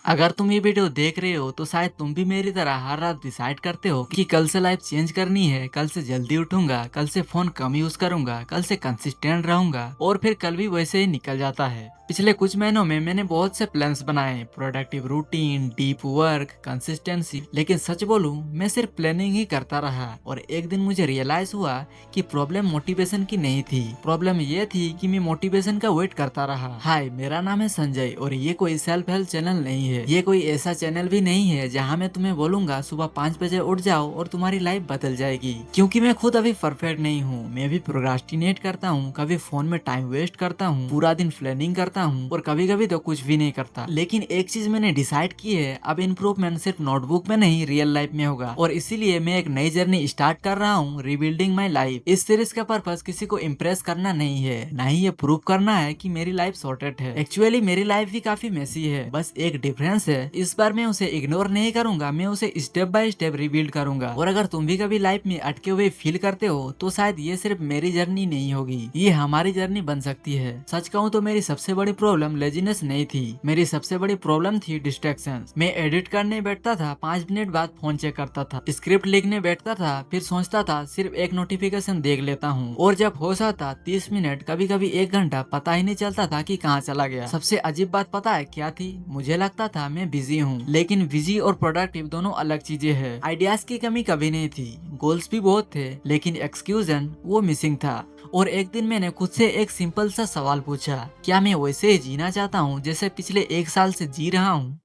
अगर तुम ये वीडियो देख रहे हो तो शायद तुम भी मेरी तरह हर रात डिसाइड करते हो कि कल से लाइफ चेंज करनी है, कल से जल्दी उठूंगा, कल से फोन कम यूज करूंगा, कल से कंसिस्टेंट रहूंगा और फिर कल भी वैसे ही निकल जाता है। पिछले कुछ महीनों में मैंने बहुत से प्लान्स बनाए, productive routine, deep work, consistency, लेकिन सच बोलूं मैं सिर्फ प्लानिंग ही करता रहा और एक दिन मुझे रियलाइज हुआ कि प्रॉब्लम मोटिवेशन की नहीं थी। प्रॉब्लम ये थी कि मैं मोटिवेशन का वेट करता रहा। हाय, मेरा नाम है संजय और ये कोई सेल्फ हेल्प चैनल नहीं है। ये कोई ऐसा चैनल भी नहीं है जहाँ मैं तुम्हें बोलूंगा सुबह 5 बजे उठ जाओ और तुम्हारी लाइफ बदल जाएगी, क्योंकि मैं खुद अभी परफेक्ट नहीं हूँ। मैं भी प्रोक्रास्टिनेट करता हूँ, कभी फोन में टाइम वेस्ट करता हूँ, पूरा दिन प्लानिंग करता हूँ और कभी कभी तो कुछ भी नहीं करता। लेकिन एक चीज मैंने डिसाइड की है, अब इम्प्रूवमेंट सिर्फ नोटबुक में नहीं रियल लाइफ में होगा और इसीलिए मैं एक नई जर्नी स्टार्ट कर रहा हूँ, रिबिल्डिंग माई लाइफ। इस सीरीज का पर्पस किसी को इम्प्रेस करना नहीं है, ना ही ये प्रूव करना है कि मेरी लाइफ सॉर्टेड है। एक्चुअली मेरी लाइफ भी काफी मेसी है, बस एक डिफरेंस है, इस बार मैं उसे इग्नोर नहीं करूंगा, मैं उसे स्टेप बाय स्टेप रिबिल्ड करूंगा। और अगर तुम भी कभी लाइफ में अटके हुए फील करते हो तो शायद ये सिर्फ मेरी जर्नी नहीं होगी, ये हमारी जर्नी बन सकती है। सच कहूँ तो मेरी सबसे बड़ी प्रॉब्लम लेजीनेस नहीं थी, मेरी सबसे बड़ी प्रॉब्लम थी डिस्ट्रैक्शन। मैं एडिट करने बैठता था, 5 मिनट बाद फोन चेक करता था, स्क्रिप्ट लिखने बैठता था, फिर सोचता था सिर्फ एक नोटिफिकेशन देख लेता हूँ, और जब हो जाता 30 मिनट, कभी कभी 1 घंटा, पता ही नहीं चलता था कि कहाँ चला गया। सबसे अजीब बात पता है क्या थी? मुझे लगता था मैं बिजी हूँ, लेकिन बिजी और प्रोडक्टिव दोनों अलग चीजें हैं। आइडियाज की कमी कभी नहीं थी, गोल्स भी बहुत थे, लेकिन एक्सक्यूजन वो मिसिंग था। और एक दिन मैंने खुद से एक सिंपल सा सवाल पूछा, क्या मैं वैसे ही जीना चाहता हूँ जैसे पिछले 1 साल से जी रहा हूँ?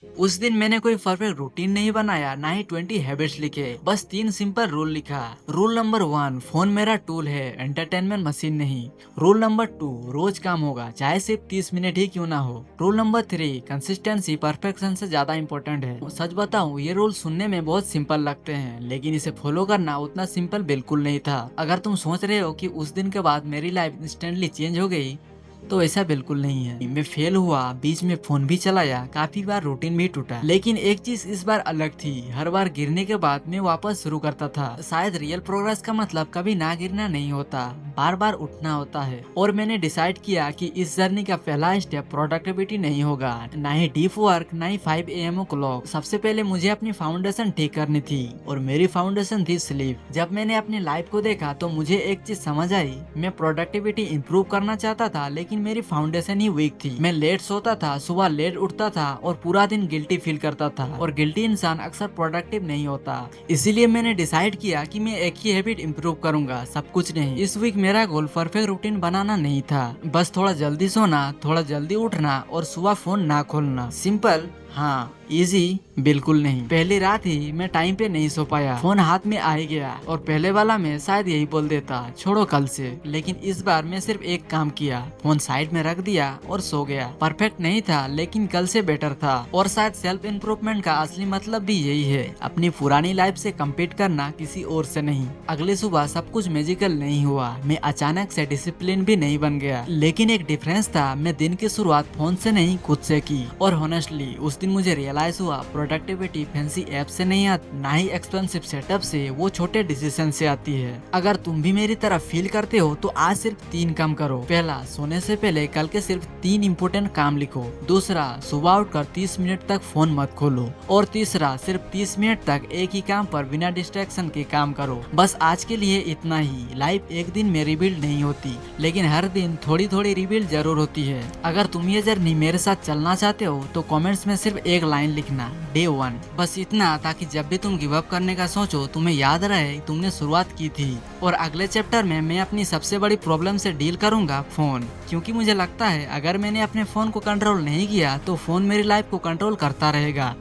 उस दिन मैंने कोई परफेक्ट रूटीन नहीं बनाया, ना ही 20 हैबिट्स लिखे, बस 3 सिंपल रूल लिखा। रूल नंबर 1, फोन मेरा टूल है, एंटरटेनमेंट मशीन नहीं। रूल नंबर 2, रोज काम होगा, चाहे सिर्फ 30 मिनट ही क्यों ना हो। रूल नंबर 3, कंसिस्टेंसी परफेक्शन से ज्यादा इंपॉर्टेंट है। सच बताऊं, ये रूल सुनने में बहुत सिंपल लगते हैं, लेकिन इसे फॉलो करना उतना सिंपल बिल्कुल नहीं था। अगर तुम सोच रहे हो कि उस दिन के बाद मेरी लाइफ इंस्टेंटली चेंज हो गई, तो ऐसा बिल्कुल नहीं है। मैं फेल हुआ, बीच में फोन भी चलाया, काफी बार रूटीन भी टूटा, लेकिन एक चीज इस बार अलग थी, हर बार गिरने के बाद मैं वापस शुरू करता था। शायद रियल प्रोग्रेस का मतलब कभी ना गिरना नहीं होता, बार बार उठना होता है। और मैंने डिसाइड किया कि इस जर्नी का पहला स्टेप प्रोडक्टिविटी नहीं होगा, ना ही डीप वर्क, ना ही 5 AM क्लॉक। सबसे पहले मुझे अपनी फाउंडेशन ठीक करनी थी, और मेरी फाउंडेशन थी स्लीप। जब मैंने अपनी लाइफ को देखा तो मुझे एक चीज समझ आई, मैं प्रोडक्टिविटी इंप्रूव करना चाहता था, लेकिन मेरी फाउंडेशन ही वीक थी। मैं लेट सोता था, सुबह लेट उठता था और पूरा दिन गिल्टी फील करता था, और गिल्टी इंसान अक्सर प्रोडक्टिव नहीं होता। इसीलिए मैंने डिसाइड किया कि मैं एक ही हैबिट इंप्रूव करूंगा, सब कुछ नहीं। इस वीक मेरा गोल परफेक्ट रूटीन बनाना नहीं था, बस थोड़ा जल्दी सोना, थोड़ा जल्दी उठना और सुबह फोन ना खोलना। सिंपल, हाँ, इजी बिल्कुल नहीं। पहली रात ही मैं टाइम पे नहीं सो पाया, फोन हाथ में आ ही गया, और पहले वाला मैं शायद यही बोल देता, छोड़ो कल से। लेकिन इस बार मैं सिर्फ एक काम किया, फोन साइड में रख दिया और सो गया। परफेक्ट नहीं था, लेकिन कल से बेटर था। और शायद सेल्फ इम्प्रूवमेंट का असली मतलब भी यही है, अपनी पुरानी लाइफ से कम्पीट करना, किसी और से नहीं। अगली सुबह सब कुछ मैजिकल नहीं हुआ, मैं अचानक से डिसिप्लिन भी नहीं बन गया, लेकिन एक डिफरेंस था, मैं दिन की शुरुआत फोन से नहीं खुद से की। और होनेस्टली उस दिन मुझे रियलाइज हुआ, प्रोडक्टिविटी फैंसी ऐप से नहीं आती, ना ही एक्सपेंसिव सेटअप से, वो छोटे डिसीजन से आती है। अगर तुम भी मेरी तरह फील करते हो तो आज सिर्फ 3 काम करो। पहला, सोने से पहले कल के सिर्फ 3 इम्पोर्टेंट काम लिखो। दूसरा, सुबह उठकर 30 मिनट तक फोन मत खोलो। और तीसरा, सिर्फ 30 मिनट तक एक ही काम पर बिना डिस्ट्रैक्शन के काम करो। बस आज के लिए इतना ही। लाइफ एक दिन में रिबिल्ड नहीं होती, लेकिन हर दिन थोड़ी थोड़ी रिबिल्ड जरूर होती है। अगर तुम ये जर्नी मेरे साथ चलना चाहते हो तो कमेंट्स में सिर्फ एक लाइन लिखना, डे 1, बस इतना, ताकि जब भी तुम गिव अप करने का सोचो तुम्हें याद रहे तुमने शुरुआत की थी। और अगले चैप्टर में मैं अपनी सबसे बड़ी प्रॉब्लम से डील करूंगा, फोन। क्योंकि मुझे लगता है अगर मैंने अपने फोन को कंट्रोल नहीं किया तो फोन मेरी लाइफ को कंट्रोल करता रहेगा।